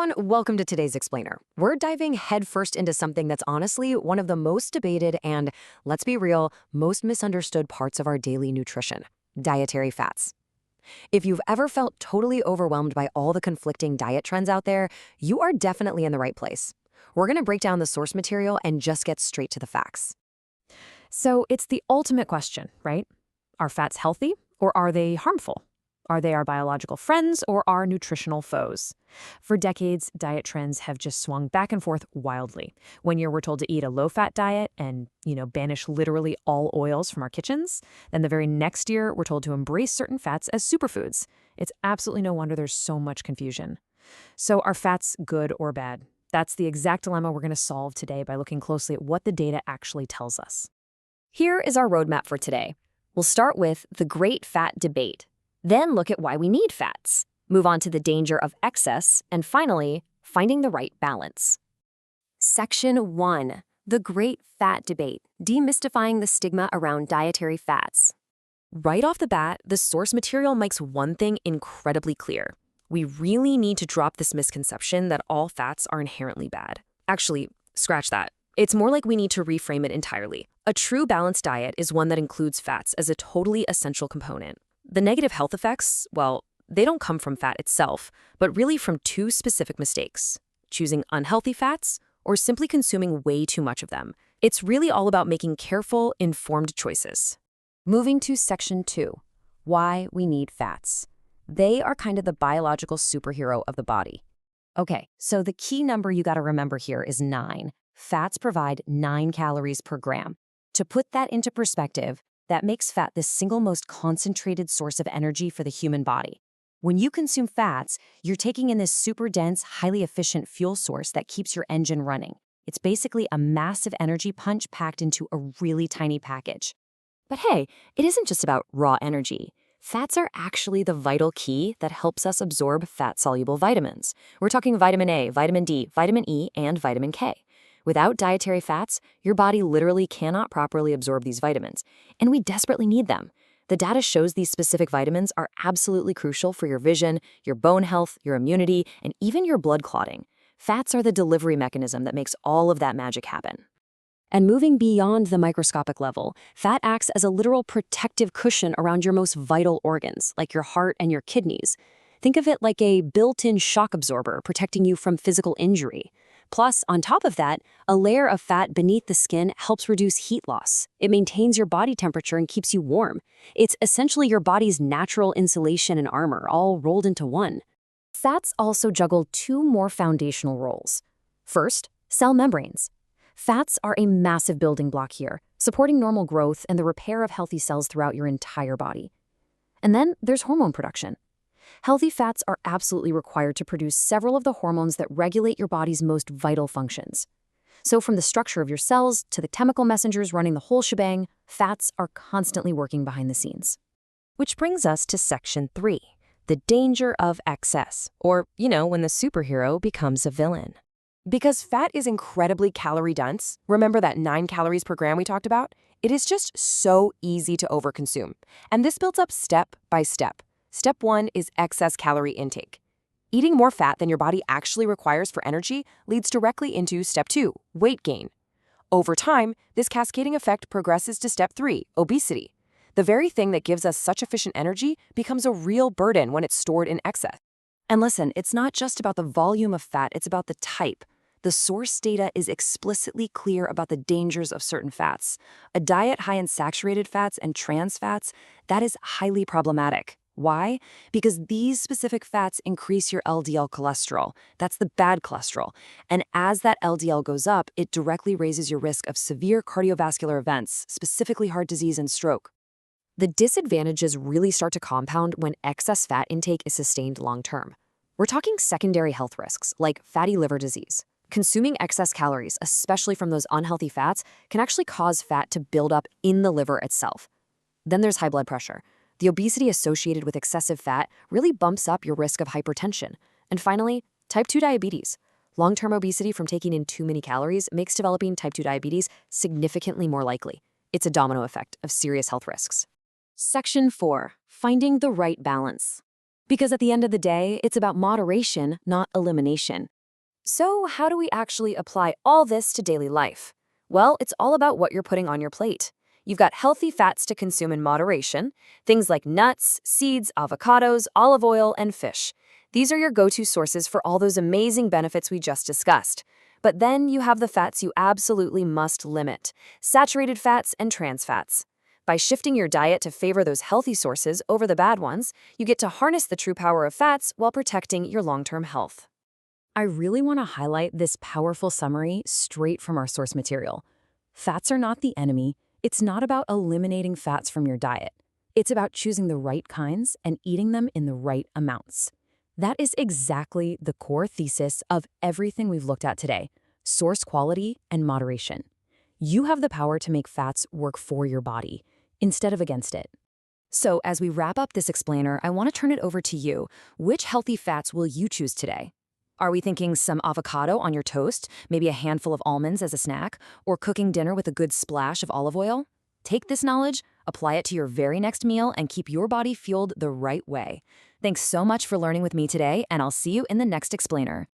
everyone, welcome to today's Explainer. We're diving headfirst into something that's honestly one of the most debated and, let's be real, most misunderstood parts of our daily nutrition: dietary fats. If you've ever felt totally overwhelmed by all the conflicting diet trends out there, you are definitely in the right place. We're going to break down the source material and just get straight to the facts. So it's the ultimate question, right? Are fats healthy or are they harmful? Are they our biological friends or our nutritional foes? For decades, diet trends have just swung back and forth wildly. One year we're told to eat a low-fat diet and, banish literally all oils from our kitchens. Then the very next year, we're told to embrace certain fats as superfoods. It's absolutely no wonder there's so much confusion. So are fats good or bad? That's the exact dilemma we're going to solve today by looking closely at what the data actually tells us. Here is our roadmap for today. We'll start with the great fat debate, then look at why we need fats, move on to the danger of excess, and finally, finding the right balance. Section 1. The Great Fat Debate, Demystifying the Stigma Around Dietary Fats. Right off the bat, the source material makes one thing incredibly clear. We really need to drop this misconception that all fats are inherently bad. Actually, scratch that. It's more like we need to reframe it entirely. A true balanced diet is one that includes fats as a totally essential component. The negative health effects, well, they don't come from fat itself, but really from two specific mistakes: choosing unhealthy fats or simply consuming way too much of them. It's really all about making careful, informed choices. Moving to Section 2, why we need fats. They are kind of the biological superhero of the body. Okay, so the key number you gotta remember here is 9. Fats provide 9 calories per gram. To put that into perspective, that makes fat the single most concentrated source of energy for the human body. When you consume fats, you're taking in this super dense, highly efficient fuel source that keeps your engine running. It's basically a massive energy punch packed into a really tiny package. But hey, it isn't just about raw energy. Fats are actually the vital key that helps us absorb fat-soluble vitamins. We're talking vitamin A, vitamin D, vitamin E, and vitamin K. Without dietary fats, your body literally cannot properly absorb these vitamins, and we desperately need them. The data shows these specific vitamins are absolutely crucial for your vision, your bone health, your immunity, and even your blood clotting. Fats are the delivery mechanism that makes all of that magic happen. And moving beyond the microscopic level, fat acts as a literal protective cushion around your most vital organs, like your heart and your kidneys. Think of it like a built-in shock absorber protecting you from physical injury. Plus, on top of that, a layer of fat beneath the skin helps reduce heat loss. It maintains your body temperature and keeps you warm. It's essentially your body's natural insulation and armor, all rolled into one. Fats also juggle two more foundational roles. First, cell membranes. Fats are a massive building block here, supporting normal growth and the repair of healthy cells throughout your entire body. And then there's hormone production. Healthy fats are absolutely required to produce several of the hormones that regulate your body's most vital functions. So from the structure of your cells to the chemical messengers running the whole shebang, fats are constantly working behind the scenes. Which brings us to Section 3, the danger of excess, or, when the superhero becomes a villain. Because fat is incredibly calorie-dense, remember that 9 calories per gram we talked about? It is just so easy to overconsume. And this builds up step by step. Step 1 is excess calorie intake. Eating more fat than your body actually requires for energy leads directly into Step 2, weight gain. Over time, this cascading effect progresses to Step 3, obesity. The very thing that gives us such efficient energy becomes a real burden when it's stored in excess. And listen, it's not just about the volume of fat, it's about the type. The source data is explicitly clear about the dangers of certain fats. A diet high in saturated fats and trans fats, that is highly problematic. Why? Because these specific fats increase your LDL cholesterol. That's the bad cholesterol. And as that LDL goes up, it directly raises your risk of severe cardiovascular events, specifically heart disease and stroke. The disadvantages really start to compound when excess fat intake is sustained long-term. We're talking secondary health risks, like fatty liver disease. Consuming excess calories, especially from those unhealthy fats, can actually cause fat to build up in the liver itself. Then there's high blood pressure. The obesity associated with excessive fat really bumps up your risk of hypertension. And finally, type 2 diabetes. Long-term obesity from taking in too many calories makes developing type 2 diabetes significantly more likely. It's a domino effect of serious health risks. Section 4. Finding the right balance. Because at the end of the day, it's about moderation, not elimination. So, how do we actually apply all this to daily life? Well, it's all about what you're putting on your plate. You've got healthy fats to consume in moderation, things like nuts, seeds, avocados, olive oil, and fish. These are your go-to sources for all those amazing benefits we just discussed. But then you have the fats you absolutely must limit: saturated fats and trans fats. By shifting your diet to favor those healthy sources over the bad ones, you get to harness the true power of fats while protecting your long-term health. I really want to highlight this powerful summary straight from our source material. Fats are not the enemy. It's not about eliminating fats from your diet. It's about choosing the right kinds and eating them in the right amounts. That is exactly the core thesis of everything we've looked at today: source quality and moderation. You have the power to make fats work for your body instead of against it. So, as we wrap up this explainer, I want to turn it over to you. Which healthy fats will you choose today? Are we thinking some avocado on your toast, maybe a handful of almonds as a snack, or cooking dinner with a good splash of olive oil? Take this knowledge, apply it to your very next meal, and keep your body fueled the right way. Thanks so much for learning with me today, and I'll see you in the next explainer.